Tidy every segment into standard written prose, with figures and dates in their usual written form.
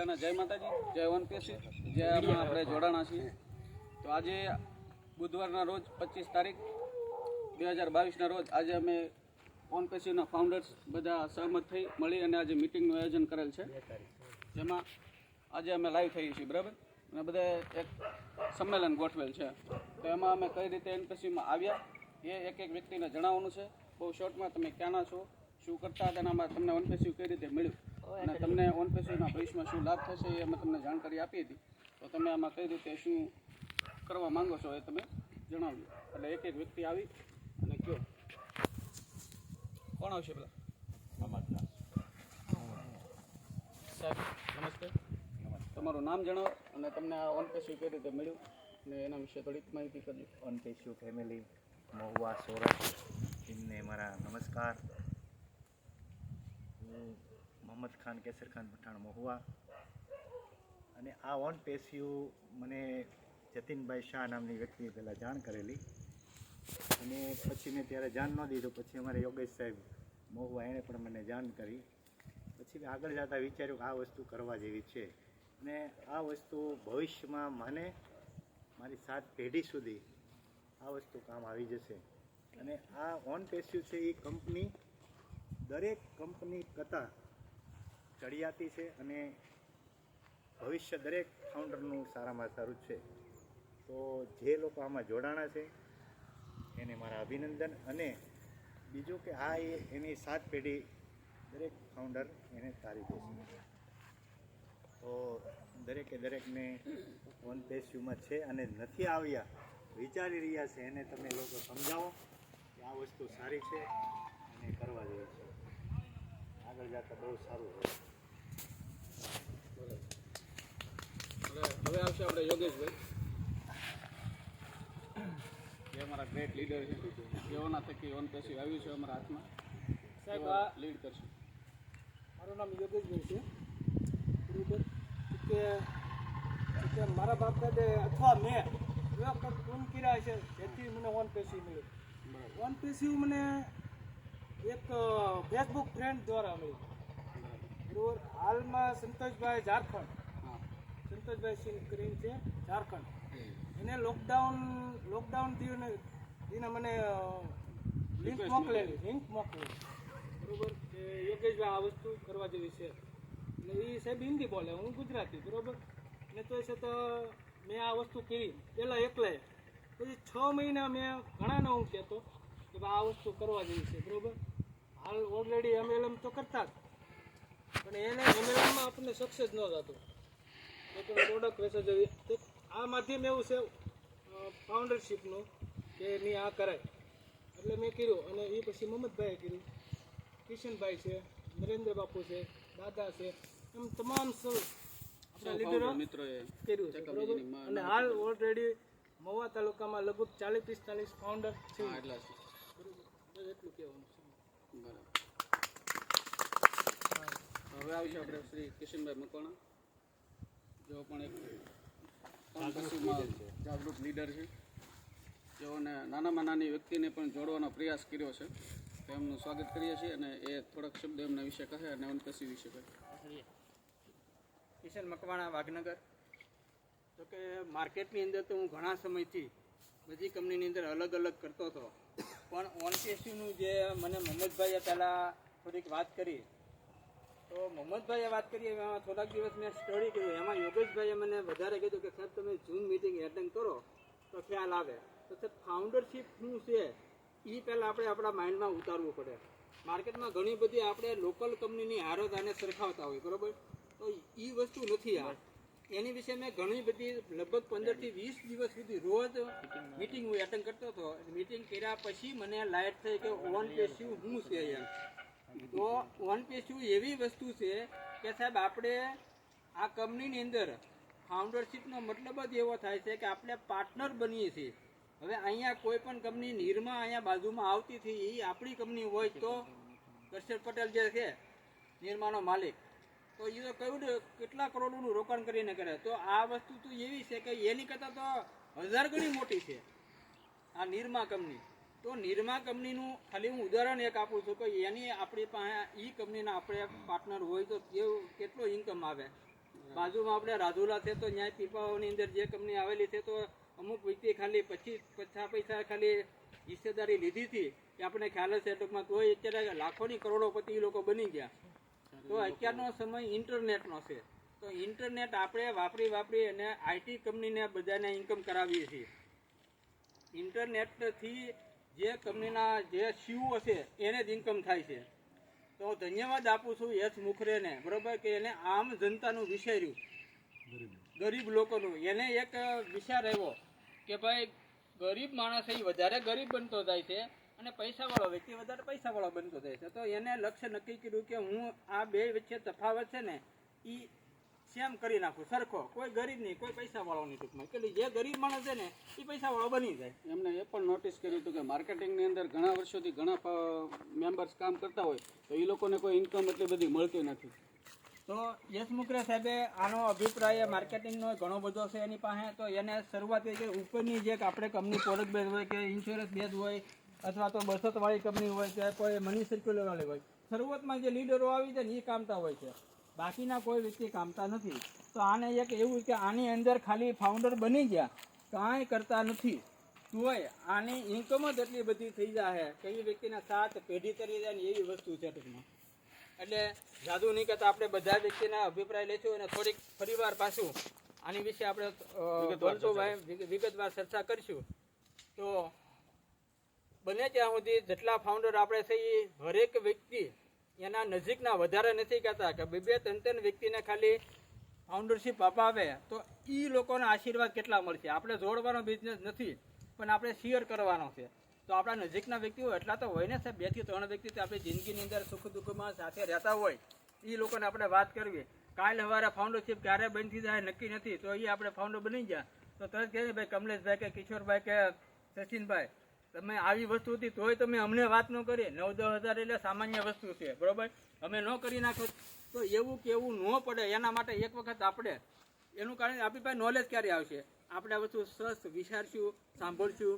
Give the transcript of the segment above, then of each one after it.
બધાને જય માતાજી, જય વનપેશી, જેમાં આપણે જોડાણા છીએ. તો આજે બુધવારના રોજ 25 તારીખ 2022ના રોજ આજે અમે વનપેશીના ફાઉન્ડર્સ બધા સહમત થઈ મળી અને આજે મિટિંગનું આયોજન કરેલ છે, જેમાં આજે અમે લાઈવ થઈએ છીએ, બરાબર. અને બધા એક સંમેલન ગોઠવેલ છે. તો એમાં અમે કઈ રીતે વનપેશીમાં આવ્યા એ એક એક વ્યક્તિને જણાવવાનું છે. બહુ શોર્ટમાં તમે ક્યાંના છો, શું કરતા હતા, એનામાં તમને વનપેશી કઈ રીતે મળ્યું અને તમને વનપેશીના ભવિષ્યમાં શું લાભ થશે એ અમે તમને જાણકારી આપી હતી. તો તમે આમાં કઈ રીતે શું કરવા માંગો છો એ તમે જણાવજો. એટલે એક એક વ્યક્તિ આવી અને કયો કોણ આવશે પેલા? સાહેબ નમસ્તે. તમારું નામ જણાવો અને તમને આ વનપેશી કઈ રીતે મળ્યું અને એના વિશે થોડીક માહિતી કરજો. વનપેશી ફેમિલી મહુવા સોરઠ એમને મારા નમસ્કાર. હું મોહમ્મદ ખાન કેસર ખાન પઠાણ મહુવા, અને આ વનપેશીયું મને જતીનભાઈ શાહ નામની વ્યક્તિએ પહેલાં જાણ કરેલી, અને પછી મેં ત્યારે જાણ ન દીધું. પછી અમારે યોગેશ સાહેબ મહુવા એણે પણ મને જાણ કરી. પછી મેં આગળ જતાં વિચાર્યું કે આ વસ્તુ કરવા જેવી છે, અને આ વસ્તુ ભવિષ્યમાં મને મારી 7 પેઢી સુધી આ વસ્તુ કામ આવી જશે. અને આ વનપેશીયું છે એ કંપની દરેક કંપની કરતાં ચડિયાતી છે, અને ભવિષ્ય દરેક ફાઉન્ડરનું સારામાં સારું છે. તો જે લોકો આમાં જોડાણા છે એને મારા અભિનંદન. અને બીજું કે આ એની 7 પેઢી દરેક ફાઉન્ડર એને તારી દેશે. તો દરેકને વનપેશીયુમાં છે અને નથી આવ્યા, વિચારી રહ્યા છે, એને તમે લોકો સમજાવો કે આ વસ્તુ સારી છે અને કરવા જેવી છે. આગળ જતાં બહુ સારું છે. હવે આવશે આપણે યોગેશભાઈ, જે અમારા ગ્રેટ લીડર છે, જેઓના થકી વનપેશી આવ્યું છે અમારા હાથમાં. સાહેબ આ લીડ કરશે. મારું નામ યોગેશભાઈ છે. બરાબર કે મારા બાપ દાદે અથવા મેં એવા કંઈક પૂન કર્યા છે જેથી મને વનપેશી મળ્યું. વનપેશી મને એક ફેસબુક ફ્રેન્ડ દ્વારા મળ્યું. બરાબર. હાલમાં સંતોષભાઈ ઝારખંડ, સંતોષભાઈ સિંહ કરીને છે ઝારખંડ, એને લોકડાઉન થયું ને એને મને લિંક મોકલેલી. બરાબર કે યોગેશભાઈ આ વસ્તુ કરવા જેવી છે. એટલે એ સાહેબ હિન્દી બોલે, હું ગુજરાતી, બરાબર. ને તો છતાં મેં આ વસ્તુ કરી પહેલાં એકલાએ. પછી 6 મહિના મેં ઘણાને હું કહેતો કે આ વસ્તુ કરવા જેવી છે, બરાબર. હાલ ઓલરેડી MLM તો કરતા જ, પણ એને MLMમાં આપણને સક્સેસ ન થતું. એ પણ પ્રોડક્ટ વેચે જેવી. તો આ માધ્યમ એવું છે ફાઉન્ડરશીપનું કે મેં આ કરાય, એટલે મેં કર્યું. અને એ પછી મોહમ્મદભાઈએ કર્યું, કિશનભાઈ છે, નરેન્દ્ર બાપુ છે, દાદા છે, એમ તમામ આપણા લીડરો મિત્રોએ કર્યું છે, બરોબર. અને હાલ ઓલરેડી મહુવા તાલુકામાં લગભગ 40-45 ફાઉન્ડર છે. એટલા છે, બસ એટલું કહેવાનું છે. બરાબર. હવે આવશે આપણે શ્રી કિશનભાઈ મકવાણા, જેઓ પણ એક વનપેશીમાં જાગૃત લીડર છે, જેઓને નાનામાં નાની વ્યક્તિને પણ જોડવાનો પ્રયાસ કર્યો છે. તો એમનું સ્વાગત કરીએ છીએ અને એ થોડાક શબ્દ એમના વિશે કહે અને વનપેશી વિશે કહે. કિશન મકવાણા, વાઘનગર. તો કે માર્કેટની અંદર તો હું ઘણા સમયથી બધી કંપનીની અંદર અલગ અલગ કરતો હતો, પણ વનપેશીનું જે મને મોહમ્મદભાઈએ પહેલાં થોડીક વાત કરી, તો મોહમ્મદભાઈએ વાત કરી એમાં થોડાક દિવસ મેં સ્ટડી કર્યું. એમાં યોગેશભાઈએ મને વધારે કીધું કે સાહેબ તમે ઝૂમ મિટિંગ એટેન્ડ કરો તો ખ્યાલ આવે. તો સાહેબ ફાઉન્ડરશીપ શું છે એ પહેલાં આપણે આપણા માઇન્ડમાં ઉતારવું પડે. માર્કેટમાં ઘણી બધી આપણે લોકલ કંપનીની હારત આને સરખાવતા હોય, બરાબર. તો એ વસ્તુ નથી. આ એની વિશે મેં ઘણી બધી લગભગ 15 થી 20 દિવસ સુધી રોજ મિટિંગ હું એટેન્ડ કરતો હતો. મિટિંગ કર્યા પછી મને લાઇટ થઈ કે વનપેશીયું શું છે એમ. તો વનપેશીયું એવી વસ્તુ છે કે સાહેબ આપણે આ કંપનીની અંદર ફાઉન્ડરશીપનો મતલબ જ એવો થાય છે કે આપણે પાર્ટનર બનીએ છીએ. હવે અહીંયા કોઈ પણ કંપની નિરમા અહીંયા બાજુમાં આવતી હતી, એ આપણી કંપની હોય તો દર્શન પટેલ જે છે નિરમાનો માલિક, તો એ તો કહ્યું ને કેટલા કરોડોનું રોકાણ કરીને કરે. તો આ વસ્તુ તો એવી છે કે એની કરતાં તો 1000 ગણી મોટી છે આ નિરમા કંપની. તો નિરમા કંપનીનું ખાલી હું ઉદાહરણ એક આપું છું કે એની આપણી પાસે એ કંપનીના આપણે પાર્ટનર હોય તો કેટલો ઇન્કમ આવે. બાજુમાં આપણે રાજુલા છે તો ન્યાય પીપાઓની અંદર જે કંપની આવેલી છે તો અમુક વ્યક્તિ ખાલી 50 પૈસા ખાલી હિસ્સેદારી લીધી હતી કે આપણે ખ્યાલ છે ટૂંકમાં, તોય અત્યારે લાખોની કરોડોપતિ એ લોકો બની ગયા. તો અત્યારનો સમય ઇન્ટરનેટનો છે. તો ઇન્ટરનેટ આપણે વાપરી અને આઈટી કંપનીને બધાને ઇન્કમ કરાવીએ છીએ. ઇન્ટરનેટથી જે કંપનીના જે સીઈઓ છે એને જ ઇન્કમ થાય છે. તો ધન્યવાદ આપું છું યશ મુખરેને, બરોબર, કે એને આમ જનતાનું વિચાર્યું, ગરીબ લોકોનું. એને એક વિચાર આવ્યો કે ભાઈ ગરીબ માણસ એ વધારે ગરીબ બનતો જાય છે અને પૈસાવાળો વ્યક્તિ વધારે પૈસાવાળો બનતો જાય છે. તો એને લક્ષ્ય નક્કી કર્યું કે હું આ બે વચ્ચે તફાવત છે ને એ સેમ કરી નાખું, સરખો. કોઈ ગરીબ નહીં, કોઈ પૈસાવાળો નહીં. ટૂંકમાં કે જે ગરીબ માણસ છે ને એ પૈસાવાળો બની જાય. એમને એ પણ નોટિસ કર્યું હતું કે માર્કેટિંગની અંદર ઘણા વર્ષોથી ઘણા મેમ્બર્સ કામ કરતા હોય તો એ લોકોને કોઈ ઇન્કમ એટલી બધી મળતી નથી. તો યશ મુખરે સાહેબે આનો અભિપ્રાય માર્કેટિંગનો ઘણો બધો છે એની પાસે. તો એને શરૂઆત કે ઉપરની જે આપણે કંપની પ્રોડક્ટ બેઝ હોય કે ઇન્સ્યોરન્સ બેઝ હોય અથવા તો બચતવાળી કંપની હોય કે કોઈ મની સર્ક્યુલરવાળી હોય, શરૂઆતમાં જે લીડરો આવી જાય ને એ કામતા હોય છે, બાકીના કોઈ વ્યક્તિ કામતા નથી. તો આને એક એવું કે આની અંદર ખાલી ફાઉન્ડર બની ગયા, કાંઈ કરતા નથી, તોય આની ઇન્કમ જ એટલી બધી થઈ જાય કે એ વ્યક્તિના 7 પેઢી તરી જાય ને એવી વસ્તુ છે ટૂંકમાં. એટલે જાદુ નહીં કહેતા આપણે બધા વ્યક્તિના અભિપ્રાય લેશું અને થોડીક ફરીવાર પાછું આની વિશે આપણે વિગતવાર ચર્ચા કરીશું. તો બને ત્યાં સુધી જેટલા ફાઉન્ડર આપણે છે એ હરેક વ્યક્તિ એના નજીકના વધારે નથી કહેતા કે 2-3 વ્યક્તિને ખાલી ફાઉન્ડરશીપ અપાવે તો એ લોકોના આશીર્વાદ કેટલા મળશે. આપણે જોડવાનો બિઝનેસ નથી પણ આપણે શેર કરવાનો છે. તો આપણા નજીકના વ્યક્તિઓ એટલા તો હોય ને સાહેબ, 2 થી 3 વ્યક્તિ તો આપણી જિંદગીની અંદર સુખ દુઃખમાં સાથે રહેતા હોય, એ લોકોને આપણે વાત કરવી. કાલ સવારે ફાઉન્ડરશીપ ક્યારે બંધ થઈ જાય નક્કી નથી, તો એ આપણે ફાઉન્ડર બની ગયા તો તરત કહીએ ભાઈ કમલેશભાઈ કે કિશોરભાઈ કે સચિનભાઈ તમે આવી વસ્તુ હતી તોય તમે અમને વાત ન કરી. 9-10 હજાર એટલે સામાન્ય વસ્તુ છે, બરોબર, અમે ન કરી નાખો તો એવું કેવું ન પડે. એના માટે એક વખત આપણે એનું કારણ આપણી પાસે નોલેજ ક્યારે આવશે, આપણે આ વસ્તુ સરસ વિચારશું, સાંભળશું.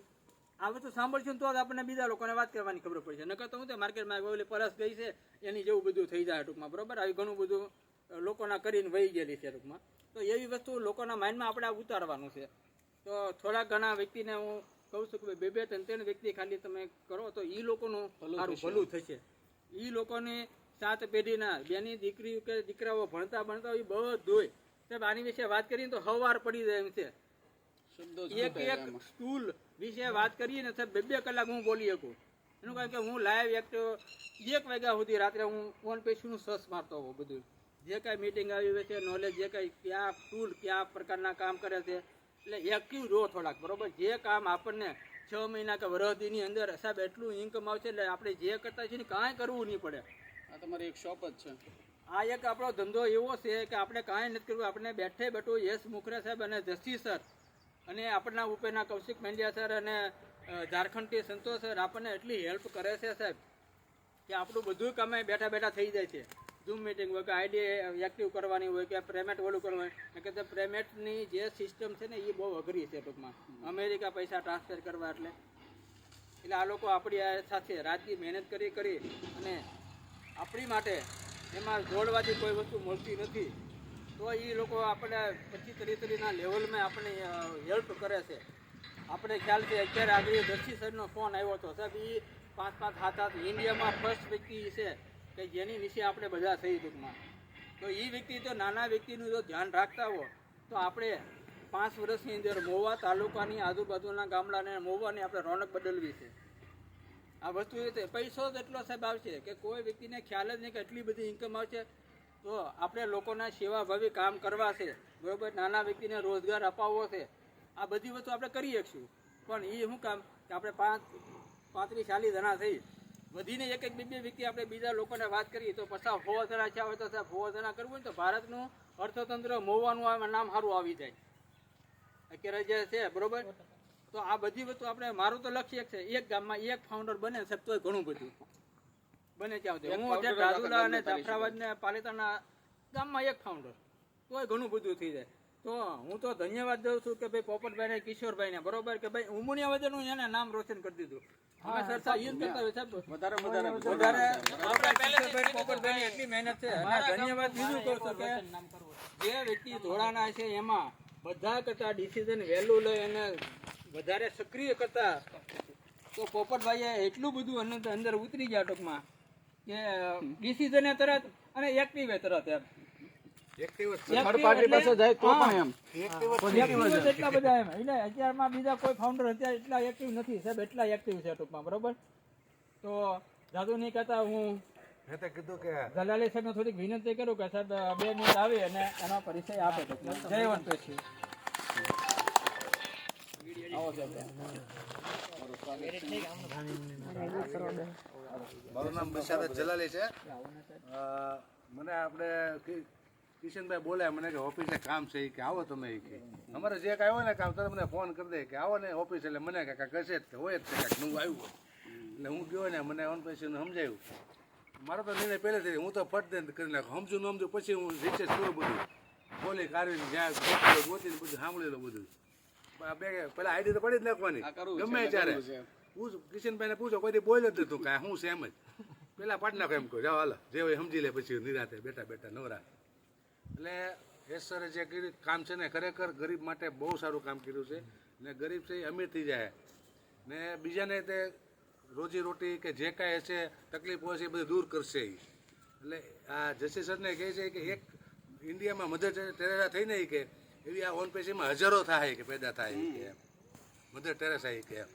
આ વસ્તુ સાંભળશું તો જ આપણને બીજા લોકોને વાત કરવાની ખબર પડશે. નકર તો હું તો માર્કેટમાં ઓલી પરસ ગઈ છે એની જેવું બધું થઈ જાય ટૂંકમાં, બરોબર. આવી ઘણું બધું લોકોના કરીને વહી ગયેલી છે ટૂંકમાં. તો એવી વસ્તુ લોકોના માઇન્ડમાં આપણે ઉતારવાનું છે. તો થોડા ઘણા વ્યક્તિને હું કહું છું કે 2-3 વ્યક્તિ ખાલી તમે કરો તો એ લોકોનું સારું ભલું થશે. એ લોકોની 7 પેઢીના બેની દીકરી કે દીકરાઓ ભણતા હોય બધું. સાહેબ આની વિશે વાત કરીએ તો હવાર પડી જાય એમ છે. એક સ્કૂલ વિશે વાત કરીએ ને સાહેબ 2 કલાક હું બોલી શકું. એનું કારણ કે હું લાઈવ 1 વાગ્યા સુધી રાત્રે હું ફોન પેશીનું સર્ચ મારતો હોઉં. બધું જે કાંઈ મિટિંગ આવી હોય છે, નોલેજ જે કાંઈ કયા ટૂલ કયા પ્રકારના કામ કરે છે, એટલે એક્ટિવ રહો થોડાક, બરોબર. જે કામ આપણને 6 મહિના કે વરસની અંદર સાહેબ એટલું ઇન્કમ આવશે એટલે આપણે જે કરતા છીએ ને કાંઈ કરવું નહીં પડે. આ તમારી એક શોપ જ છે. આ એક આપણો ધંધો એવો છે કે આપણે કાંઈ નથી કરવું. આપણે બેઠે બેઠું યશ મુખરે સાહેબ અને જસ્ટી સર અને આપણના ઉપરના કૌશિક પંડ્યા સર અને ઝારખંડથી સંતોષ સર આપણને એટલી હેલ્પ કરે છે સાહેબ કે આપણું બધું કામ બેઠા બેઠા થઈ જાય છે. ઝૂમ મિટિંગ હોય કે આઈડી એક્ટિવ કરવાની હોય કે પેમેન્ટ ઓલું કરવાનું હોય કે પેમેન્ટની જે સિસ્ટમ છે ને એ બહુ અઘરી છે ટૂંકમાં. અમેરિકા પૈસા ટ્રાન્સફર કરવા એટલે આ લોકો આપણી સાથે રાતની મહેનત કરી અને આપણી માટે એમાં જોડવાથી કોઈ વસ્તુ મળતી નથી. તો એ લોકો આપણે 25-30 લેવલમાં આપણે હેલ્પ કરે છે. આપણે ખ્યાલ છે અત્યારે આગળ દર્શી સરનો ફોન આવ્યો હતો સાહેબ. એ 5-7 ઇન્ડિયામાં ફર્સ્ટ વ્યક્તિ છે કે જેની વિશે આપણે બધા થઈ ટૂંકમાં. તો એ વ્યક્તિ તો નાના વ્યક્તિનું જો ધ્યાન રાખતા હો તો આપણે 5 વર્ષની અંદર મહુવા તાલુકાની આજુબાજુના ગામડાને મહુવાની આપણે રોનક બદલવી છે. આ વસ્તુ એ છે પૈસો જ એટલો સાહેબ આવશે કે કોઈ વ્યક્તિને ખ્યાલ જ નહીં કે એટલી બધી ઇન્કમ આવશે. તો આપણે લોકોના સેવાભાવી કામ કરવા છે, બરાબર. નાના વ્યક્તિને રોજગાર અપાવવો છે. આ બધી વસ્તુ આપણે કરી શકશું. પણ એ શું કામ કે આપણે 35-40 જણા થઈ વધીને 1-2 વ્યક્તિ આપણે બીજા લોકોને વાત કરીએ તો પછી 100 જણા થયા હોય તો સાહેબ 100 જણા કરવું હોય તો ભારતનું અર્થતંત્ર મોવાનું નામ સારું આવી જાય અત્યારે જે છે, બરોબર. તો આ બધી વસ્તુ આપણે મારું તો લક્ષ્ય છે એક ગામમાં એક ફાઉન્ડર બને સાહેબ તોય ઘણું બધું બને ત્યાં સુધી. હું જે રાજુલા અને જાફરાબાદ ને પાલિતાણા ગામમાં એક ફાઉન્ડર તોય ઘણું બધું થઈ જાય. તો તો હું તો ધન્યવાદ દઉં છું કે ભાઈ પોપટભાઈ ને કિશોરભાઈ ને બરોબર કે ભાઈ ઉમુનિયા વજનનું એને નામ રોશન કરી દીધું. અમે ચર્ચા ઈ જ કરતા હોય સાહેબ. વધારે આપણે કિશોરભાઈ પોપટભાઈ ની એટલી મહેનત છે. અને ધન્યવાદ બીજું કહું છું કે જે વ્યક્તિ ધોળાના છે એમાં બધા કરતા ડિસિઝન વહેલું લઈ અને વધારે સક્રિય કરતા તો પોપટભાઈએ એટલું બધું અંદર ઉતરી ગયા ટૂંકમાં કે ડિસિઝન તરત અને એક્ટિવ તરત એમ. થર્ડ પાર્ટી પાસે જાય તો પણ એમ Active એટલા બધા એમ એટલે અત્યારમાં બીજા કોઈ ફાઉન્ડર અત્યારે એટલા એક્ટિવ નથી સાહેબ, એટલા એક્ટિવ છે ટૂંકમાં બરોબર. તો જાદુ નહીં કહેતા હું કીધું કે દલાલી સાહેબને થોડીક વિનંતી કરું કે સાહેબ 2 મિનિટ આવી અને એનો પરિચય આપે. જય વનપેશી. આવો મારું નામ બશારત જલાલી છે. મને આપણે કિશનભાઈ બોલ્યા મને કે ઓફિસે કામ છે એ કે આવો તમે એ કે અમારે જે કાંઈ હોય ને કામ તરત મને ફોન કરી દે કે આવો ને ઓફિસ. એટલે મને કે કાંઈ કશે જ કે હોય જ છે કાંઈક નવું આવ્યું હોય એટલે હું ગયો ને મને ઓન પૈસાનું સમજાયું. મારો તો નિર્ણય પહેલેથી હું તો ફટ દે કરી નાખું, સમજું ન સમજું પછી હું રિસર્ચ કરું બધું બોલી કાઢીને જ્યાં ગોતીને બધું સાંભળી લો બધું. પેલા આઈડી તો પડી જ નાખવાની ગમે ત્યારે કિશનભાઈને પૂછો કોઈ બોલ્યો જ નતું કાંઈ હું છે એમ જ પેલા પાડી નાખો એમ કહું જાઓ હાલો જે હોય સમજી લે પછી નિરાતે બેઠા બેઠા નવરા. એટલે એ સરે જે કર્યું કામ છે ને ખરેખર ગરીબ માટે બહુ સારું કામ કર્યું છે ને ગરીબ છે એ અમીર થઈ જાય ને બીજાને તે રોજી રોટી કે જે કાંઈ હશે તકલીફ હોય છે એ બધું દૂર કરશે. એટલે આ જસી સરને કહે છે કે એક ઇન્ડિયામાં મધર ટેરેસા થઈને કે એવી આ ઓન પેશીમાં હજારો થાય કે પેદા થાય કે એમ મધર ટેરેસા કે એમ.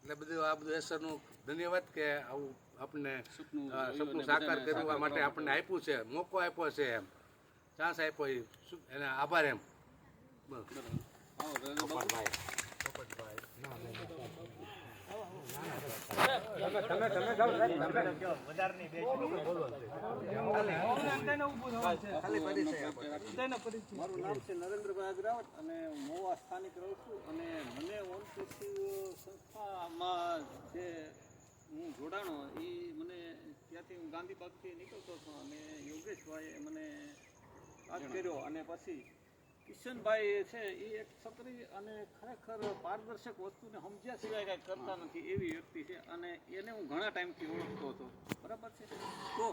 એટલે બધું આ બધું એસરનું ધન્યવાદ કે આવું આપણને સપનું સાકાર કરવા માટે આપણને આપ્યું છે, મોકો આપ્યો છે એમ, ચાન્સ આપ્યો એ એને આભાર એમ. મારું નામ છે નરેન્દ્રભાઈ અગ્રાવત અને હું મોવા સ્થાનિક રહું છું. અને મને ઓનપેશી સંસ્થામાં જે હું જોડાણો એ મને ત્યાંથી હું ગાંધીબાગથી નીકળતો હતો અને યોગેશભાઈએ મને વાત કર્યો અને પછી કિશનભાઈ છે એ એક સક્રિય અને ખરેખર પારદર્શક વસ્તુને સમજ્યા સિવાય કાંઈ કરતા નથી એવી વ્યક્તિ છે અને એને હું ઘણા ટાઈમથી ઓળખતો હતો બરાબર છે. તો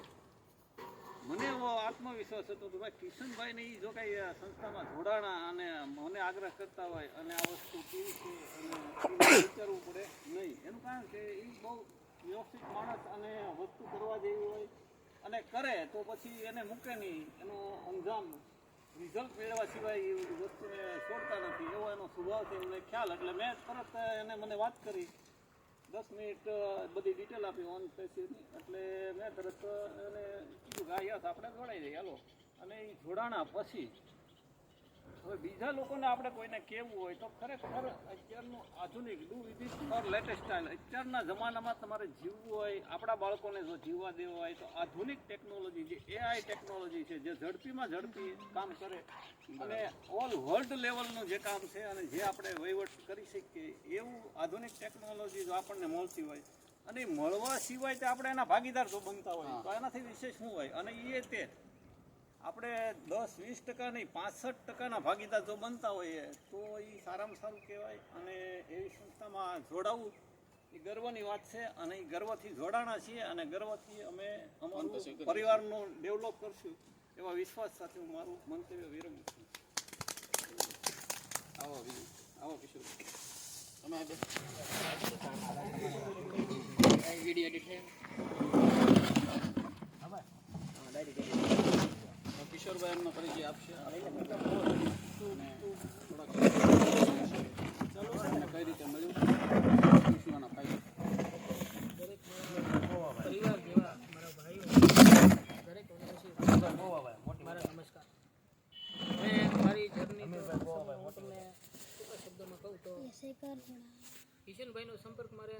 મને એવો આત્મવિશ્વાસ હતો કે ભાઈ કિશનભાઈને એ જો કાંઈ સંસ્થામાં જોડાણા અને મને આગ્રહ કરતા હોય અને આ વસ્તુ કેવી છે અને એને વિચારવું પડે નહીં. એનું કારણ કે એ બહુ વ્યવસ્થિત માણસ અને વસ્તુ કરવા જેવી હોય અને કરે તો પછી એને મૂકે નહીં, એનો અંજામ રિઝલ્ટ મેળવવા સિવાય એ વસ્તુને છોડતા નથી એવો એનો સ્વભાવ છે એમને ખ્યાલ. એટલે મેં તરત એને મને વાત કરી 10 મિનિટ બધી ડિટેલ આપી ઓન પેશીની. એટલે મેં તરત એને કીધું કે હા યસ આપણે જોડાઈ જઈએ હાલો. અને એ જોડાણા પછી હવે બીજા લોકોને આપણે કોઈને કહેવું હોય તો ખરેખર અત્યારનું આધુનિક do with it for latest style અત્યારના જમાનામાં તમારે જીવવું હોય, આપણા બાળકોને જો જીવવા દેવું હોય તો આધુનિક ટેકનોલોજી જે AI ટેકનોલોજી છે જે ઝડપીમાં ઝડપી કામ કરે અને ઓલ વર્લ્ડ લેવલનું જે કામ છે અને જે આપણે વહીવટ કરી શકીએ એવું આધુનિક ટેકનોલોજી જો આપણને મળતી હોય અને એ મળવા સિવાય તો આપણે એના ભાગીદાર જો બનતા હોય તો એનાથી વિશેષ શું હોય. અને એ તે આપણે 10-20% નહીં 65% ભાગીદાર જો બનતા હોઈએ તો એ સારામાં સારું કહેવાય. અને એવી સંસ્થામાં જોડાવું એ ગર્વની વાત છે અને એ ગર્વથી જોડાણા છીએ અને ગર્વથી અમે અમારું પરિવારનું ડેવલપ કરશું એવા વિશ્વાસ સાથે હું મારું મંતવ્ય વિરમું છું. આવો કિશોર તમે વિડીયો એડિટ છે કિશોરભાઈ એમનો પરિચય આપશે અને થોડાક કઈ રીતે મળ્યું પૂછવાના ફાયદા. પરિવાર જેવા મારા ભાઈઓ દરેક મારા નમસ્કાર. હવે મારી જર્ની હું તમને ટૂંકા શબ્દોમાં કહું તો કિશનભાઈનો સંપર્ક મારે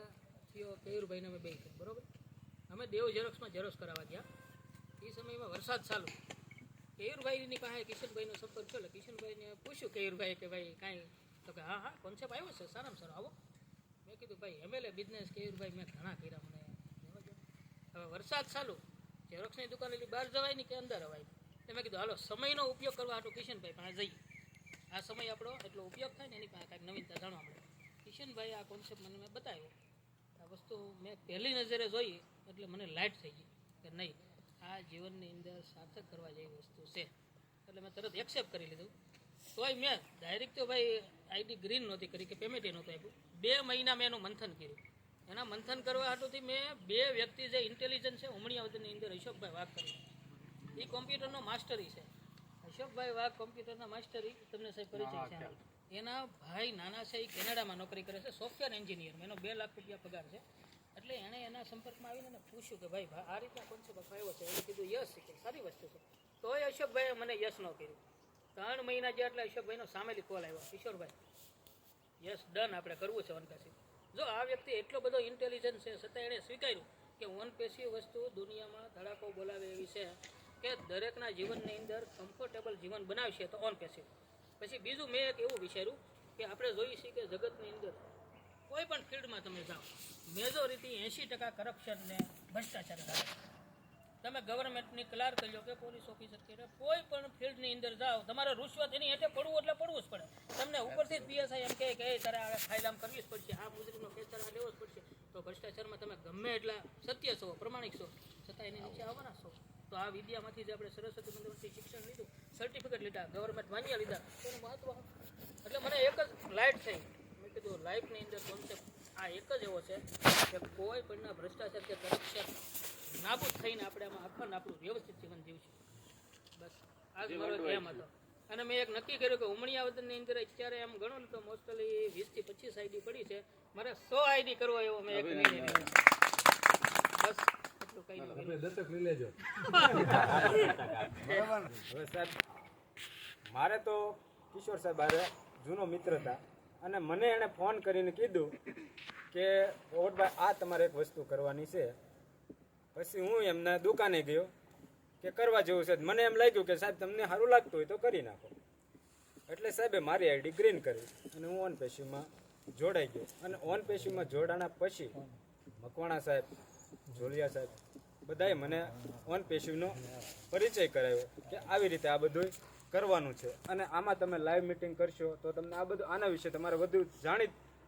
થયો કેયુરભાઈને અમે બે છે બરાબર. અમે દેવ ઝેરોક્સમાં ઝેરોક્સ કરાવવા ગયા એ સમયમાં વરસાદ ચાલુ. કેયુરભાઈની પાસે કિશનભાઈનો સંપર્ક થયો એટલે કિશનભાઈને પૂછ્યું કેયુરભાઈ કે ભાઈ કાંઈ તો કે હા કોન્સેપ્ટ આવ્યો છે સારામાં સારો આવો. મેં કીધું ભાઈ MLA બિઝનેસ કેયુરભાઈ મેં ઘણા કર્યા મને હવે વરસાદ ચાલુ ઝેરોક્સની દુકાન એટલે બહાર જવાય નહીં કે અંદર અવાય એટલે મેં કીધું હાલો સમયનો ઉપયોગ કરવા હાટું કિશનભાઈ પાસે જઈએ. આ સમય આપણો એટલો ઉપયોગ થાય ને એની પાસે કાંઈક નવીનતા જાણવા મળે. કિશનભાઈ આ કોન્સેપ્ટ મને મેં બતાવ્યો, આ વસ્તુ મેં પહેલી નજરે જોઈ એટલે મને લાઇટ થઈ ગઈ કે નહીં, આ જીવનની અંદર સાર્થક કરવા જેવી વસ્તુ છે. એટલે મેં તરત એક્સેપ્ટ કરી લીધું. તોય મેં ડાયરેક્ટ તો ભાઈ આઈડી ગ્રીન નહોતી કરી કે પેમેન્ટ નહોતું આપ્યું. 2 મહિના મેં એનું મંથન કર્યું. એના મંથન કરવા હાટુથી મેં 2 વ્યક્તિ જે ઇન્ટેલિજન્ટ છે ઉમણિયાવદરની અંદર અશોકભાઈ વાઘ કરી, એ કોમ્પ્યુટરનો માસ્ટરી છે. અશોકભાઈ વાઘ કોમ્પ્યુટરના માસ્ટરી તમને સાહેબ પરિચય છે. એના ભાઈ નાના છે, એ કેનેડામાં નોકરી કરે છે, સોફ્ટવેર એન્જિનિયર. એનો 2 લાખ રૂપિયા પગાર છે. એટલે એણે એના સંપર્કમાં આવીને પૂછ્યું કે ભાઈ આ રીતના કોન્સેપ્ટ અપાયો છે. એને કીધું યસ કે સારી વસ્તુ છે. તોય અશોકભાઈએ મને યસ ન કર્યું. 3 મહિના જે એટલે અશોકભાઈનો સામેલી કોલ આવ્યો, કિશોરભાઈ યસ ડન, આપણે કરવું છે વનપેસી. જો આ વ્યક્તિ એટલો બધો ઇન્ટેલિજન્ટ છે છતાં એણે સ્વીકાર્યું કે વનપેસી વસ્તુ દુનિયામાં ધડાકો બોલાવે એવી છે કે દરેકના જીવનની અંદર કમ્ફર્ટેબલ જીવન બનાવશે તો વનપેસી. પછી બીજું મેં એક એવું વિચાર્યું કે આપણે જોઈએ છીએ કે જગતની અંદર કોઈ પણ ફિલ્ડમાં તમે જાઓ, મેજોરિટી 80% કરપ્શન ને ભ્રષ્ટાચાર થાય. તમે ગવર્મેન્ટની ક્લાર્ક લો કે પોલીસ ઓફિસર કે કોઈ પણ ફિલ્ડની અંદર જાઓ, તમારે રૂશ્વત એની હેઠે પડવું એટલે પડવું જ પડે. તમને ઉપરથી જ પીએસઆઈ એમ કહે કે તારે આ ફાઇલ આમ કરવી જ પડશે, આ મુજરીનો કેસ તારે લેવો જ પડશે. તો ભ્રષ્ટાચારમાં તમે ગમે એટલા સત્ય છો, પ્રમાણિક છો, છતાં એની નીચે આવવાના છો. તો આ વિદ્યામાંથી જે આપણે સરસ્વતી મંદિરમાંથી શિક્ષણ લીધું, સર્ટિફિકેટ લીધા, ગવર્મેન્ટ માન્ય લીધા, એનું મહત્વ. એટલે મને એક જ લાઇટ થઈ. મેં કીધું લાઈફની અંદર કોન્સેપ્ટ આ એક જ એવો છે કે કોઈ પણના ભ્રષ્ટાચાર કે કરપ્શન નાબૂદ થઈને આપણે આમાં અખંડ આપણું વ્યવસ્થિત જીવન જીવશું. બસ આ જ મારો એમ હતો. અને મેં એક નક્કી કર્યું કે ઉમણિયાવદરની અંદર અત્યારે એમ ગણો ને તો મોસ્ટલી 20 થી 25 આઈડી પડી છે. મારે 100 આઈડી કરવો એવો મેં એક નિર્ણય લીધો. બસ એટલું કઈ નહીં. દત્તક લઈ લેજો. હવે સાહેબ મારે તો કિશોર સાહેબ આરે જૂનો મિત્ર હતા અને મને એણે ફોન કરીને કીધું કે પોપટભાઈ આ તમારે એક વસ્તુ કરવાની છે. પછી હું એમના દુકાને ગયો કે કરવા જેવું છે. મને એમ લાગ્યું કે સાહેબ તમને સારું લાગતું હોય તો કરી નાખો. એટલે સાહેબે મારી આઈડી ગ્રીન કરી અને હું ઓનપેશીમાં જોડાઈ ગયો. અને ઓનપેશીમાં જોડાણા પછી મકવાણા સાહેબ, જોલિયા સાહેબ બધાએ મને ઓનપેશીનો પરિચય કરાવ્યો કે આવી રીતે આ બધું કરવાનું છે. અને આમાં તમે લાઈવ મિટિંગ કરશો તો તમને આ બધું આના વિશે તમારે વધુ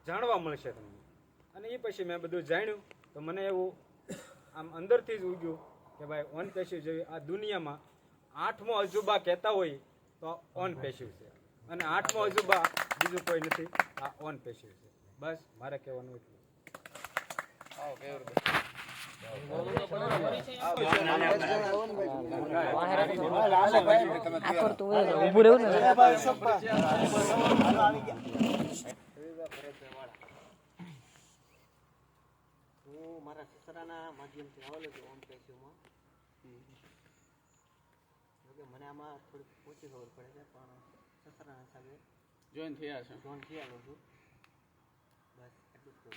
જાણવા મળશે તમને. અને એ પછી મેં બધું જાણ્યું તો મને એવું આમ અંદરથી જ ઉગ્યું કે ભાઈ ઓનપેશિવ જેવી આ દુનિયામાં 8મો અજુબા કહેતા હોય તો ઓનપેશિવ છે. અને 8મો અજુબા બીજું કોઈ નથી, આ ઓનપેશિવ છે. બસ મારે કહેવાનું એટલું. હું મારા સસરાના માધ્યમથી આવેલો છું ઓનપેશીમાં. જોકે મને આમાં થોડીક ઓછી ખબર પડે છે પણ સસરાના હિસાબે જોઈન થયા છે. જોઈન થયેલો છું. બસ એટલું જ કહું.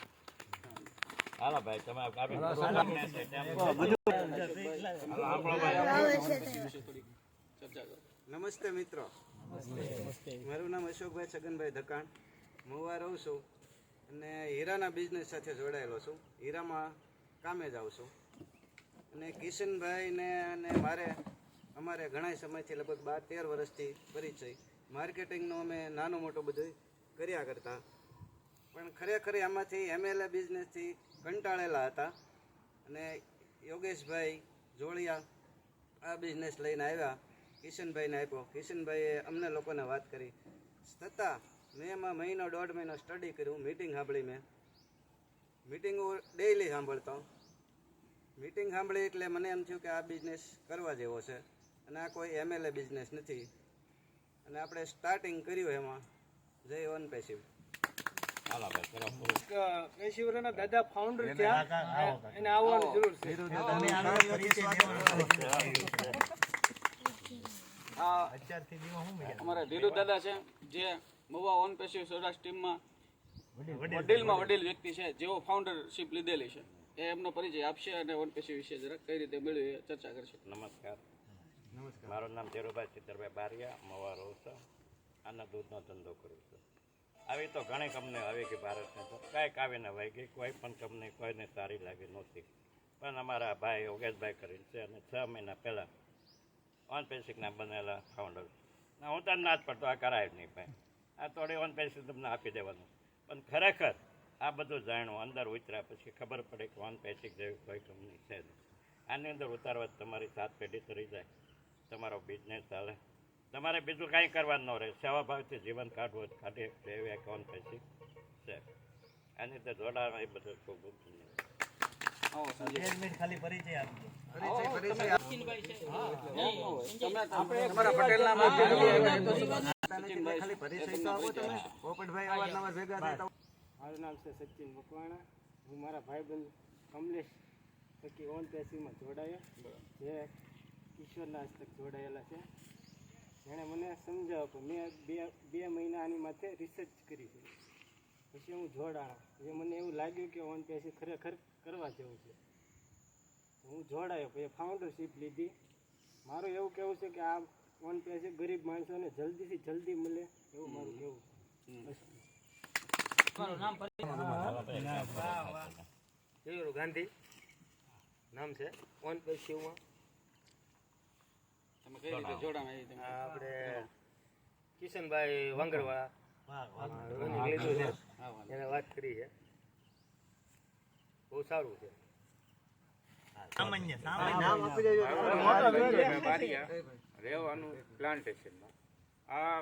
નમસ્તે મિત્રો, મારું નામ અશોકભાઈ છગનભાઈ ધકાણ. મહુવા રહું છું અને હીરાના બિઝનેસ સાથે જોડાયેલો છું. હીરામાં કામે જ આવું છું. અને કિશનભાઈને અને અમારે ઘણા સમયથી લગભગ 12-13 વર્ષથી પરિચય. માર્કેટિંગનો અમે નાનું મોટું બધું કર્યા કરતા, પણ ખરેખર આમાંથી એમએલએ બિઝનેસથી કંટાળેલા હતા. અને યોગેશભાઈ જોડિયા આ બિઝનેસ લઈને આવ્યા, કિશનભાઈને આપ્યો. કિશનભાઈએ અમને લોકોને વાત કરી. છતાં મેં એમાં 1-1.5 મહિનો સ્ટડી કર્યું. મિટિંગ સાંભળી. મેં મિટિંગો ડેઈલી સાંભળતો. મિટિંગ સાંભળી એટલે મને એમ થયું કે આ બિઝનેસ કરવા જેવો છે અને આ કોઈ એમએલએ બિઝનેસ નથી. અને આપણે સ્ટાર્ટિંગ કર્યું એમાં જય ઓનપેશિવ. પેશીવરના દાદા ફાઉન્ડર થયા, એને આવવાની જરૂર છે. અમારા ધીરુ દાદા છે જે મહુવા ઓનપેશિવ સૌરાષ્ટ્ર ટીમમાં વડીલમાં વડીલ વ્યક્તિ છે, જેઓ ફાઉન્ડરશિપ લીધેલી છે. એ એમનો પરિચય આપશે અને ઓનપેશિવ વિશે જરાક કઈ રીતે મળ્યું એ ચર્ચા કરશે. નમસ્કાર. મારું નામ ધીરુભાઈ ચિત્તરભાઈ બારિયા, મહુવા રહું છું. આના દૂધનો ધંધો કરું છું. આવી તો ઘણી કંપનીઓ આવી ગઈ ભારતની, તો કાંઈક આવીને વહી ગઈ. કોઈ પણ કંપની કોઈને સારી લાગી નહોતી. પણ અમારા ભાઈ યોગેશભાઈ કરીને છે અને 6 મહિના પહેલાં ઓનપેશિકના બનેલા ફાઉન્ડર. હું તો ના જ પડતો આ કરાય જ નહીં ભાઈ. આ થોડી ઓન પૈસા તમને આપી દેવાનું. પણ ખરેખર આ બધું જાણવું અંદર ઉતર્યા પછી ખબર પડે કે ઓન પેસિક જેવી કોઈ કંપની છે નહીં. આની અંદર ઉતારવા તમારી 7 પેઢી તરી જાય, તમારો બિઝનેસ ચાલે, તમારે બીજું કાંઈ કરવાનું ન રહે. સેવાભાવથી જીવન કાઢવું કાઢી એવી એક ઓન પેસિક છે. આની અંદર જોડાવા એ બધું ખૂબ ખાલી પરિચય આપજો. સચિનભાઈ છે તમારા પટેલના માધ્યમથી ખાલી પરિચય તો આપો તમે. પોપટભાઈ અવારનવાર ભેગા થતા મારું નામ છે સચિન મકવાણા. હું મારા ભાઈબંધ કમલેશ થકી ઓન પેસીમાં જોડાયો, જે કિશોરના હસ્તક જોડાયેલા છે. એણે મને સમજાવ્યો કે મેં બે મહિના આની માથે રિસર્ચ કરી છે. પછી હું જોડાણો, જે મને એવું લાગ્યું કે ઓન પેસી ખરેખર કરવા જેવું છે. હું જોડાયો, પછી ફાઉન્ડરશીપ લીધી. મારું એવું કહેવું છે કે આ ઓન પેસી ગરીબ માણસોને જલ્દીથી જલ્દી મળે એવું મારું કહેવું છે. તમારું નામ કેયુર ગાંધી નામ છે. ઓન પેસીમાં તમે કઈ રીતે જોડાણા એ તમે આપણે કિશનભાઈ વાંગડવાળા લીધું છે, એને વાત કરી છે. બહુ સારું છે. રહેવાનું પ્લાન્ટેશનમાં. આ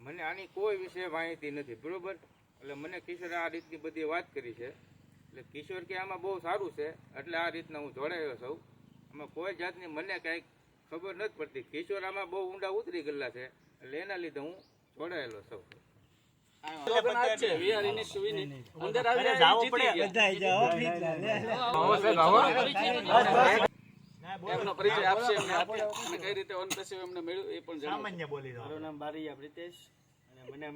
મને આની કોઈ વિશે માહિતી નથી, બરોબર. એટલે મને કિશોરે આ રીતની બધી વાત કરી છે. એટલે કિશોર કે આમાં બહુ સારું છે, એટલે આ રીતના હું જોડાયો સૌ. આમાં કોઈ જાતની મને કાંઈક ખબર નથી પડતી. કિશોર આમાં બહુ ઊંડા ઉતરી ગયેલા છે, એટલે એના લીધે હું જોડાયેલો સૌ. એમનો પરિચય આપશે, એમને આપીએ અને કઈ રીતે ઓન પેસિવ એમને મળ્યું એ પણ સામાન્ય બોલી દો. મારું નામ બારૈયા પ્રિતેશ અને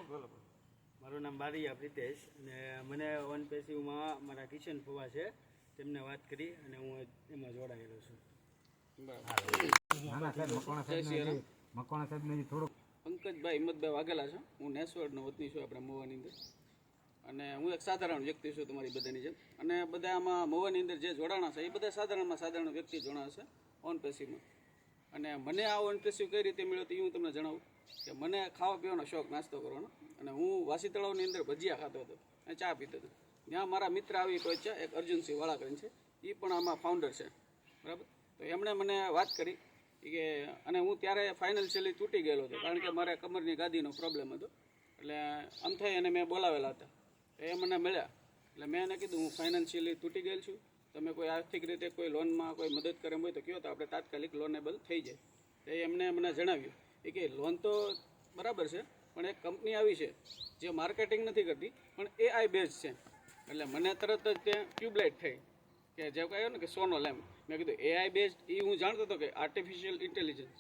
બોલો. મારું નામ બારૈયા પ્રિતેશ અને મને ઓન પેસીવમાં મારા કિશન ફવા છે, તેમને વાત કરી અને હું એમાં જોડાયેલો છું. પંકજભાઈ હિંમતભાઈ વાઘેલા છે. હું નેસવડનો વતની છું, આપણે મહુવાની અંદર. અને હું એક સાધારણ વ્યક્તિ છું તમારી બધાની જેમ. અને બધા આમાં મહુવાની અંદર જે જોડાણા છે એ બધા સાધારણમાં સાધારણ વ્યક્તિ જોડાણા છે ઓન પેસીવમાં. અને મને આ ઓન પેસીવ કઈ રીતે મળ્યો તો એ હું તમને જણાવું કે મને ખાવા પીવાનો શોખ, નાસ્તો કરવાનો. અને હું વાસી તળાવની અંદર ભજીયા ખાતો હતો અને ચા પીતો હતો. ત્યાં મારા મિત્ર આવી પહોંચ્યા, એક અર્જુનસિંહ વાળા કરીને છે, એ પણ આમાં ફાઉન્ડર છે, બરાબર. તો એમણે મને વાત કરી કે, અને હું ત્યારે ફાઇનાન્શિયલી તૂટી ગયેલો હતો, કારણ કે મારે કમરની ગાદીનો પ્રોબ્લેમ હતો. એટલે આમ થઈ અને મેં બોલાવેલા હતા, તો એ મને મળ્યા. એટલે મેં એને કીધું હું ફાઇનાન્શિયલી તૂટી ગયેલ છું, તમે કોઈ આર્થિક રીતે કોઈ લોનમાં કોઈ મદદ કરે હોય તો કહો, તો આપણે તાત્કાલિક લોનેબલ થઈ જાય. તો એમને મને જણાવ્યું કે લોન તો બરાબર છે, પણ એક કંપની આવી છે જે માર્કેટિંગ નથી કરતી, પણ AI બેઝ છે. એટલે મને તરત જ ત્યાં ટ્યુબલાઇટ થઈ કે જે કહ્યું ને કે સોનો લેમ્પ. મેં કીધું AI બેઝ એ હું જાણતો હતો કે આર્ટિફિશિયલ ઇન્ટેલિજન્સ,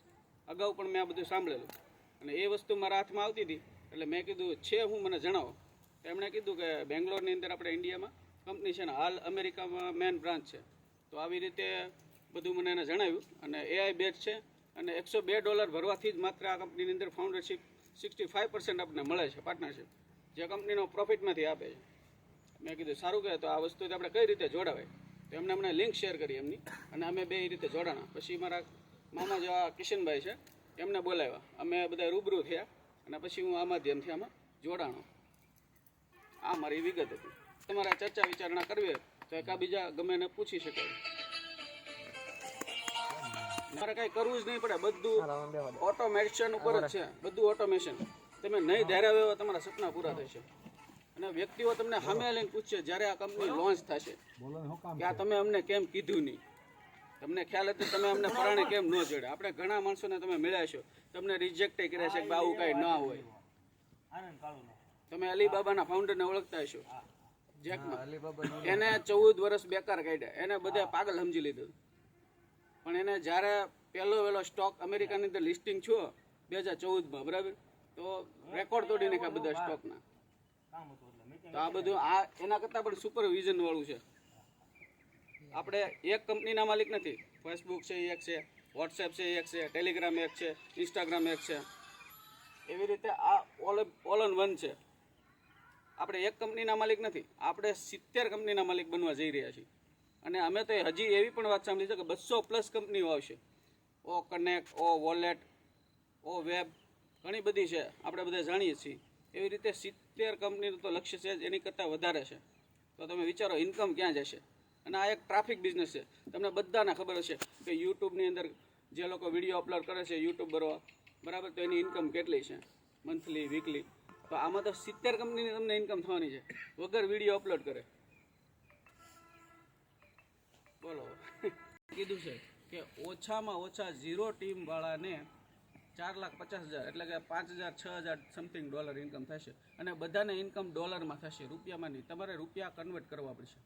અગાઉ પણ મેં આ બધું સાંભળેલું અને એ વસ્તુ મારા હાથમાં આવતી હતી. એટલે મેં કીધું છે હું મને જણાવો. તો એમણે કીધું કે બેંગ્લોરની અંદર આપણે ઇન્ડિયામાં કંપની છે ને, હાલ અમેરિકામાં મેન બ્રાન્ચ છે. તો આવી રીતે બધું મને એને જણાવ્યું. અને AI બેઝ છે અને $102 ભરવાથી જ માત્ર આ કંપનીની અંદર ફાઉન્ડરશિપ 65% આપણને મળે છે, પાર્ટનરશિપ, જે કંપનીનો પ્રોફિટમાંથી આપે છે. મેં કીધું સારું કહે તો આ વસ્તુથી આપણે કઈ રીતે જોડાવાય. તો એમને અમને લિંક શેર કરી એમની, અને અમે બે રીતે જોડાણા. પછી મારા મામા જેવા કિશનભાઈ છે, એમને બોલાવ્યા, અમે બધા રૂબરૂ થયા અને પછી હું આ માધ્યમથી આમાં જોડાણો. આ મારી વિગત હતી. તમારે ચર્ચા વિચારણા કરવી હોય તો એકાબીજા ગમે એને પૂછી શકાય. મારે કાંઈ કરવું જ નહીં પડે, બધું ઓટોમેશન ઉપર જ છે, બધું ઓટોમેશન. તમે નહીં ધાર્યા એવા તમારા સપના પૂરા થશે. અને વ્યક્તિઓ તમને સામે લઈને પૂછશે જ્યારે આ કંપની લોન્ચ થશે કે આ તમે અમને કેમ કીધું નહીં, તમને ખ્યાલ હતો તમે અમને પરાણે કેમ ન જોડે. આપણે ઘણા માણસોને તમે મળ્યા છો, તમને રિજેક્ટ કર્યા છે કે આવું કાંઈ ના હોય. તમે અલીબાબાના ફાઉન્ડરને ઓળખતા હશો, જેકમાં. એને 14 વર્ષ બેકાર કાઢ્યા, એને બધા પાગલ સમજી લીધું. પણ એને જ્યારે પહેલો સ્ટોક અમેરિકાની અંદર લિસ્ટિંગ થયો 2014માં, બરાબર, તો રેકોર્ડ તોડી નાખ્યા બધા સ્ટોકના. તો આ બધું આ એના કરતાં પણ સુપરવિઝન વાળું છે. આપણે એક કંપનીના માલિક નથી. ફેસબુક છે એ એક છે, વોટ્સએપ છે એ એક છે, ટેલિગ્રામ એક છે, ઇન્સ્ટાગ્રામ એક છે. એવી રીતે આ ઓલ ઇન વન છે. આપણે એક કંપનીના માલિક નથી, આપણે 70 કંપનીના માલિક બનવા જઈ રહ્યા છીએ. અને અમે તો હજી એવી પણ વાત સાંભળી છે કે 200+ કંપનીઓ આવશે. ઓ કનેક્ટ, ઓ વોલેટ, ઓ વેબ, ઘણી બધી છે, આપણે બધા જાણીએ છીએ. એવી રીતે 70 કંપનીનું તો લક્ષ્ય છે જ, એની કરતાં વધારે છે. તો તમે વિચારો ઇન્કમ ક્યાં જશે. અને આ એક ટ્રાફિક બિઝનેસ છે. તમને બધાને ખબર હશે કે યુટ્યુબની અંદર જે લોકો વિડીયો અપલોડ કરે છે યુટ્યુબરો, બરાબર, તો એની ઇન્કમ કેટલી છે મંથલી, વીકલી. તો આમાં તો 70 કંપનીની તમને ઇન્કમ થવાની છે વગર વિડીયો અપલોડ કરે. બોલો. કીધું છે કે ઓછામાં ઓછા 0 ટીમવાળાને 4,50,000 એટલે કે 5,000 6,000 સમથિંગ ડોલર ઇન્કમ થશે. અને બધાને ઇન્કમ ડોલરમાં થશે, રૂપિયામાં નહીં. તમારે રૂપિયા કન્વર્ટ કરવા પડશે.